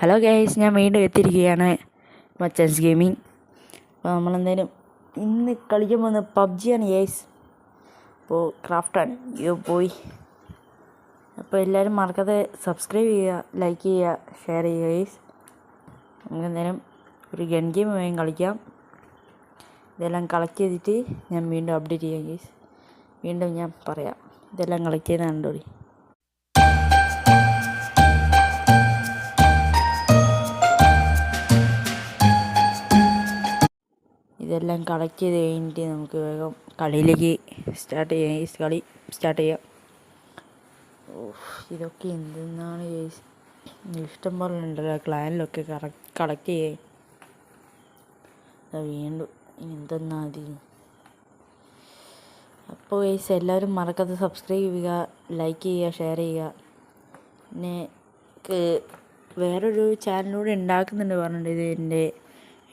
Hello guys, ഞാൻ വീണ്ടും എത്തിയിരിക്കുകയാണ് മച്ചാൻസ് ഗെയിമിങ്. അപ്പോൾ നമ്മളെന്തായാലും ഇന്ന് കളിക്കാൻ പോകുന്നത് പബ്ജിയാണ് ഗൈസ്. അപ്പോൾ ക്രാഫ്റ്റാണ് പോയി. അപ്പോൾ എല്ലാവരും മറക്കാതെ സബ്സ്ക്രൈബ് ചെയ്യുക, ലൈക്ക് ചെയ്യുക, ഷെയർ ചെയ്യുക ഗൈസ്. നമുക്ക് എന്തായാലും ഒരു ഗൺ ഗെയിം വേഗം കളിക്കാം. ഇതെല്ലാം കളക്ട് ചെയ്തിട്ട് ഞാൻ വീണ്ടും അപ്ഡേറ്റ് ചെയ്യാം ഗൈസ്. വീണ്ടും ഞാൻ പറയാം ഇതെല്ലാം കളക്ട് ചെയ്ത് കണ്ടോളി. ഇതെല്ലാം കളക്ട് ചെയ്ത് കഴിഞ്ഞിട്ട് നമുക്ക് വേഗം കളിയിലേക്ക് സ്റ്റാർട്ട് ചെയ്യാം. കളി സ്റ്റാർട്ട് ചെയ്യാം. ഇതൊക്കെ എന്തെന്നാണ് ഇഷ്ടം പോലെ ഉണ്ടല്ലോ ക്ലാനിലൊക്കെ കളക്ട് ചെയ്യാൻ. വീണ്ടും ഇനി എന്തെന്നാ മതി. അപ്പോൾ ഗൈസ് എല്ലാവരും മറക്കാതെ സബ്സ്ക്രൈബ് ചെയ്യുക, ലൈക്ക് ചെയ്യുക, ഷെയർ ചെയ്യുക. പിന്നെ വേറൊരു ചാനലിലൂടെ ഉണ്ടാക്കുന്നുണ്ട് പറഞ്ഞിട്ട്, ഇത് എൻ്റെ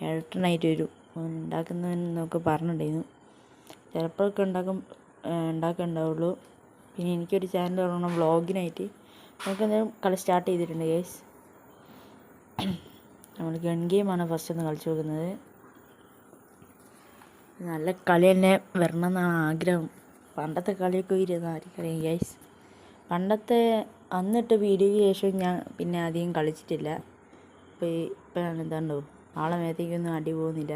ഏട്ടനായിട്ട് വരും ഉണ്ടാക്കുന്നതെന്നൊക്കെ പറഞ്ഞിട്ടുണ്ടായിരുന്നു. ചിലപ്പോഴൊക്കെ ഉണ്ടാക്കുന്നുണ്ടാവുള്ളൂ. പിന്നെ എനിക്കൊരു ചാനൽ തുടങ്ങണം വ്ളോഗിനായിട്ട്. നമുക്ക് എന്തായാലും കളി സ്റ്റാർട്ട് ചെയ്തിട്ടുണ്ട് ഗൈസ്. നമ്മൾ ഗൺ ഗെയിമാണ് ഫസ്റ്റ് ഒന്ന് കളിച്ചു നോക്കുന്നത്. നല്ല കളി തന്നെ വരണം എന്നാണ് ആഗ്രഹം. പണ്ടത്തെ കളിയൊക്കെ വരുന്ന ആർക്കറിയാം ഗൈസ്. പണ്ടത്തെ അന്നിട്ട് വീഡിയോയ്ക്ക് ശേഷം ഞാൻ പിന്നെ അധികം കളിച്ചിട്ടില്ല. അപ്പോൾ ഇപ്പോഴാണ് എന്താണ്ടോ ആളെ മേത്തേക്കൊന്നും അടി പോകുന്നില്ല.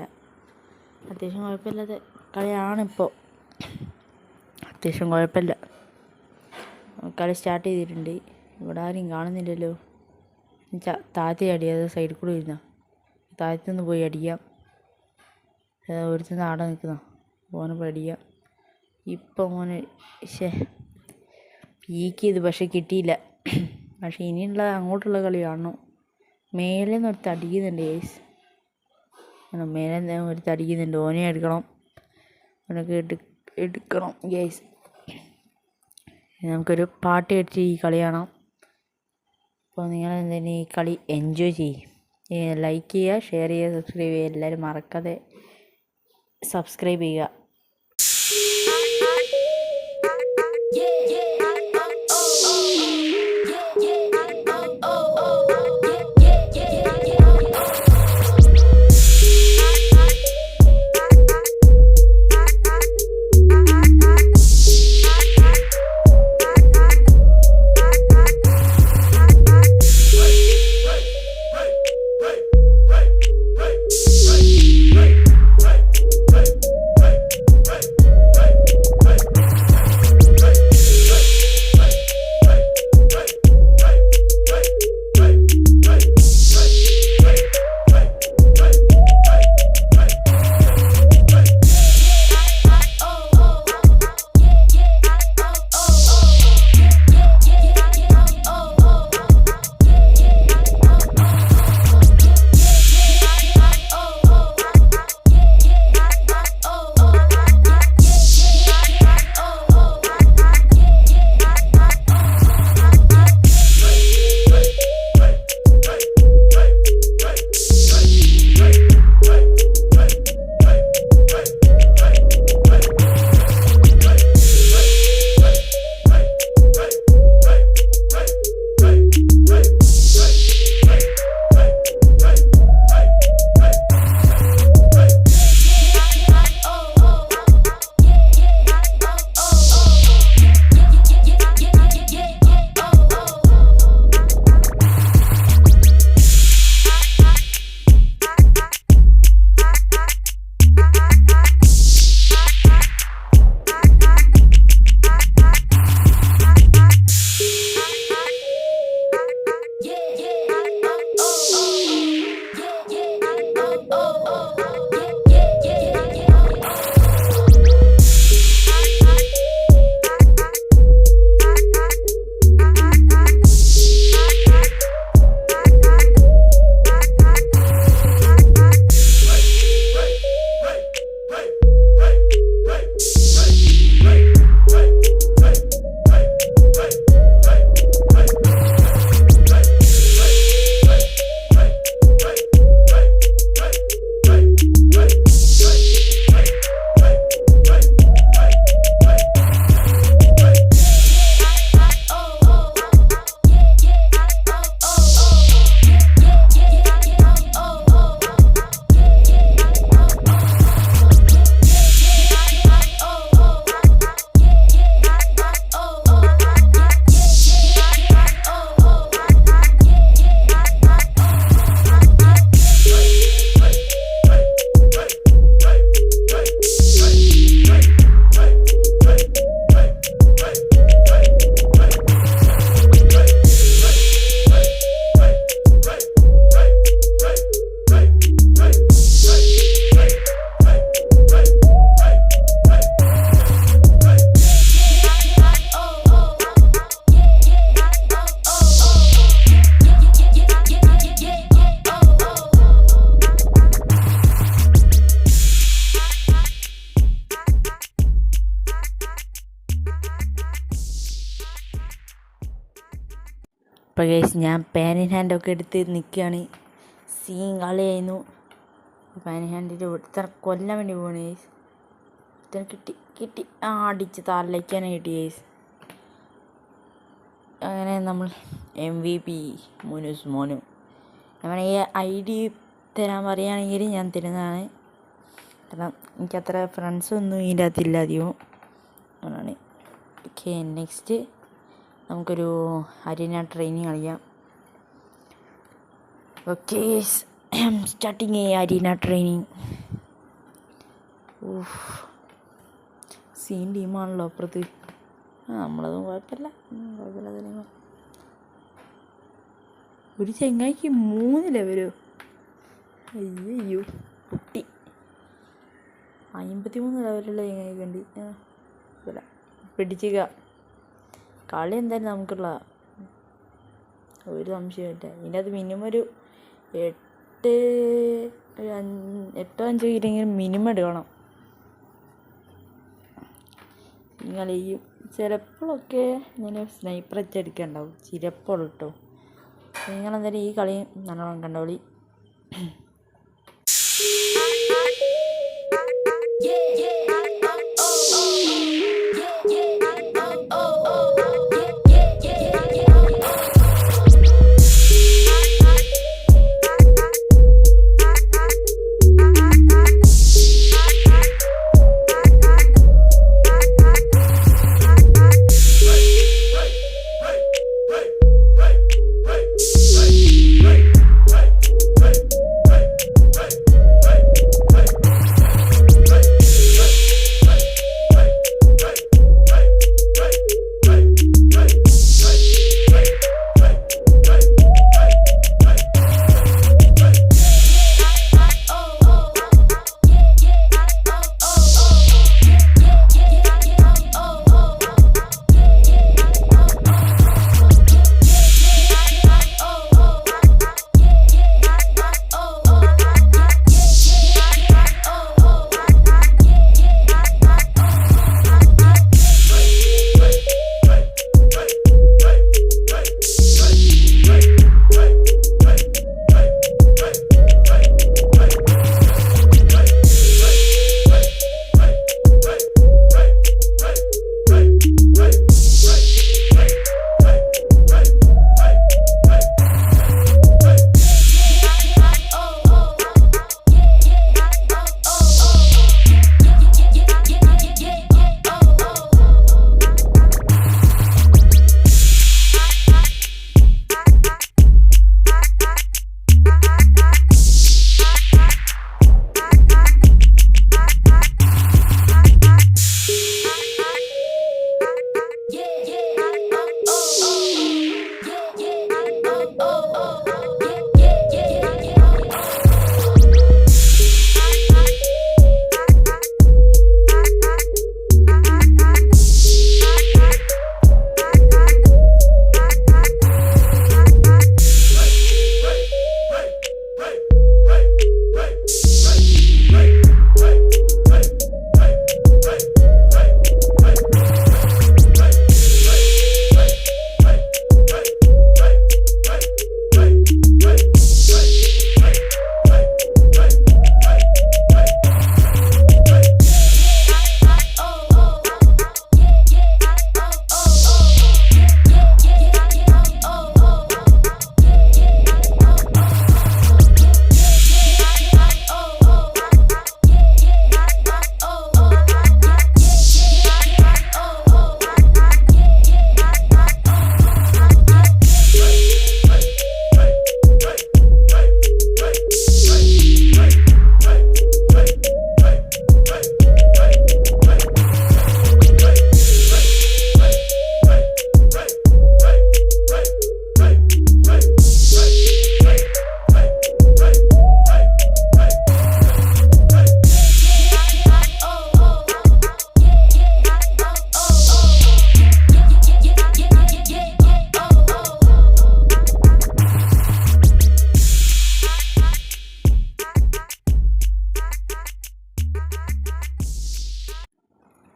അത്യാവശ്യം കുഴപ്പമില്ലാത്ത കളിയാണിപ്പോൾ. അത്യാവശ്യം കുഴപ്പമില്ല. കളി സ്റ്റാർട്ട് ചെയ്തിട്ടുണ്ട്. ഇവിടെ ആരും കാണുന്നില്ലല്ലോ. താഴത്തെ അടിയാതെ സൈഡിൽ കൂടെ വരുന്ന താഴത്തുനിന്ന് പോയി അടിക്കാം. ഒരുത്തുനിന്ന് ആടെ നിൽക്കുന്ന മോനെ പോയി അടിക്കാം. ഇപ്പം മോനെ പീക്ക് ചെയ്ത് പക്ഷെ കിട്ടിയില്ല. പക്ഷെ ഇനിയുള്ള അങ്ങോട്ടുള്ള കളി കാണണം. മേലെ നിന്ന് ഒരുത്ത് അടിക്കുന്നുണ്ട് ഗൈസ്. മേലെ ഒരുത്ത് അടിക്കുന്നുണ്ട്. ഓനെ എടുക്കണം, ഓനൊക്കെ എടുക്കണം ഗൈസ്. നമുക്കൊരു പാട്ട് കേട്ടിട്ട് ഈ കളി കാണാം. അപ്പോൾ നിങ്ങൾ എന്തെങ്കിലും ഈ കളി എൻജോയ് ചെയ്യും. ലൈക്ക് ചെയ്യുക, ഷെയർ ചെയ്യുക, സബ്സ്ക്രൈബ് ചെയ്യുക. എല്ലാവരും മറക്കാതെ സബ്സ്ക്രൈബ് ചെയ്യുക. അപ്പോൾ ഗൈസ് ഞാൻ പാൻ ഇൻ ഹാൻഡൊക്കെ എടുത്ത് നിൽക്കുകയാണ്. സീൻ കളിയായിരുന്നു. പാൻ ഇൻ ഹാൻഡിൻ്റെ ഒരുത്തനെ കൊല്ലാൻ വേണ്ടി പോവാണ് ഗൈസ്. ഒരുത്തനെ കിട്ടി അടിച്ച് തലയ്ക്കാനെ കിട്ടി ഗൈസ്. അങ്ങനെ നമ്മൾ MVP മുനുസ് മോനു. അങ്ങനെ ഈ ID തരാൻ പറയുകയാണെങ്കിൽ ഞാൻ തരുന്നതാണ്. കാരണം എനിക്കത്ര ഫ്രണ്ട്സൊന്നും ഇതിൻ്റെ അകത്തില്ല അധികവും. അതാണ്. ഓക്കെ, നെക്സ്റ്റ് നമുക്കൊരു അരീന ട്രെയിനിങ് കളിക്കാം. Okay, starting arena training. Scene ടീമാണല്ലോ അപ്പുറത്ത്. നമ്മളതും കുഴപ്പമില്ല. ഒരു ചെങ്ങായിക്ക് 3 ലെവലോ? അയ്യോ കുട്ടി 53 ലെവലുള്ള ചെങ്ങായിക്ക് ഉണ്ട്. പിടിച്ചുക. കളി എന്തായാലും നമുക്കുള്ള ഒരു സംശയമില്ല. ഇതിൻ്റെ അത് മിനിമം ഒരു 8-5 കിലെങ്കിലും മിനിമം എടുക്കണം. ഈ കളിയും ചിലപ്പോഴൊക്കെ ഞാൻ സ്നൈപ്പർ അടിക്കാനുണ്ടാവും, ചിലപ്പോൾ കേട്ടോ. നിങ്ങളെന്തായാലും ഈ കളി നല്ലോണം കണ്ടോളി.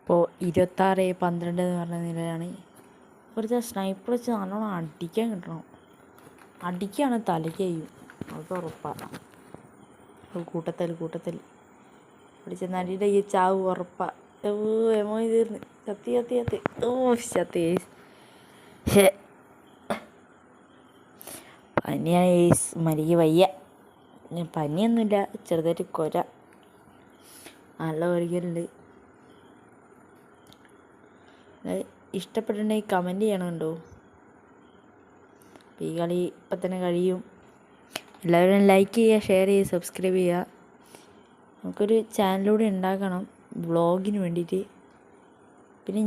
ഇപ്പോൾ 26-12 എന്ന് പറഞ്ഞ നിലയിലാണ്. ഒരു സ്നൈപ്പർ വെച്ച് നല്ലോണം അടിക്കാൻ കിട്ടണം. അടിക്കുകയാണ് തലയ്ക്കയ്യും, അത് ഉറപ്പാണ്. കൂട്ടത്തിൽ അടിച്ചെന്നടിയുടെ ഈ ചാവ് ഉറപ്പാ. എമോ തീർന്ന് കത്തി ചത്തി. പനിയാണ് മരിക്ക് വയ്യ. പനിയൊന്നുമില്ല, ചെറുതായിട്ട് കൊര നല്ല ഒരിക്കലുണ്ട്. ഇഷ്ടപ്പെട്ടിട്ടുണ്ടെങ്കിൽ കമൻറ്റ് ചെയ്യണമുണ്ടോ? ഈ കളി ഇപ്പം തന്നെ കഴിയും. എല്ലാവരും ലൈക്ക് ചെയ്യുക, ഷെയർ ചെയ്യുക, സബ്സ്ക്രൈബ് ചെയ്യുക. നമുക്കൊരു ചാനലൂടെ ഉണ്ടാക്കണം വ്ളോഗിന് വേണ്ടിയിട്ട്. പിന്നെ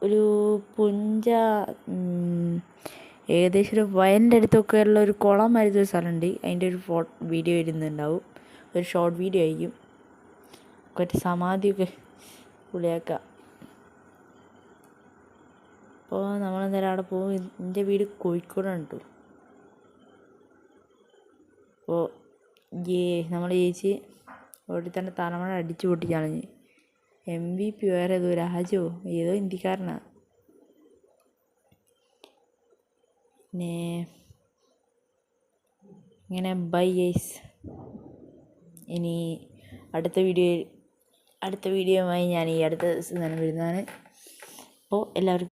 ഒരു പുഞ്ച ഏകദേശം ഒരു വയലിൻ്റെ അടുത്തൊക്കെ ഉള്ള ഒരു കുളം വരുന്നൊരു സ്ഥലമുണ്ട്. അതിൻ്റെ ഒരു വീഡിയോ വരുന്നുണ്ടാവും, ഒരു ഷോർട്ട് വീഡിയോ ആയിരിക്കും. കുറച്ച് സമാധിയൊക്കെ പുളിയാക്കാം. അപ്പോൾ നമ്മളെന്തായാലും അവിടെ പോകും. എൻ്റെ വീട് കോഴിക്കോടാണ് കേട്ടോ. അപ്പോൾ നമ്മൾ ചേച്ചി അവിടെ തന്നെ തലമണ അടിച്ചു പൊട്ടിച്ചാണ്. MVP വേറെ ഏതോ രാജോ ഏതോ ഇന്ത്യക്കാരനാണ്. പിന്നെ ഇങ്ങനെ ബൈ ഗൈസ്. ഇനി അടുത്ത വീഡിയോയുമായി ഞാൻ ഈ അടുത്ത ദിവസം തന്നെ വരുന്നതാണ്. അപ്പോൾ എല്ലാവർക്കും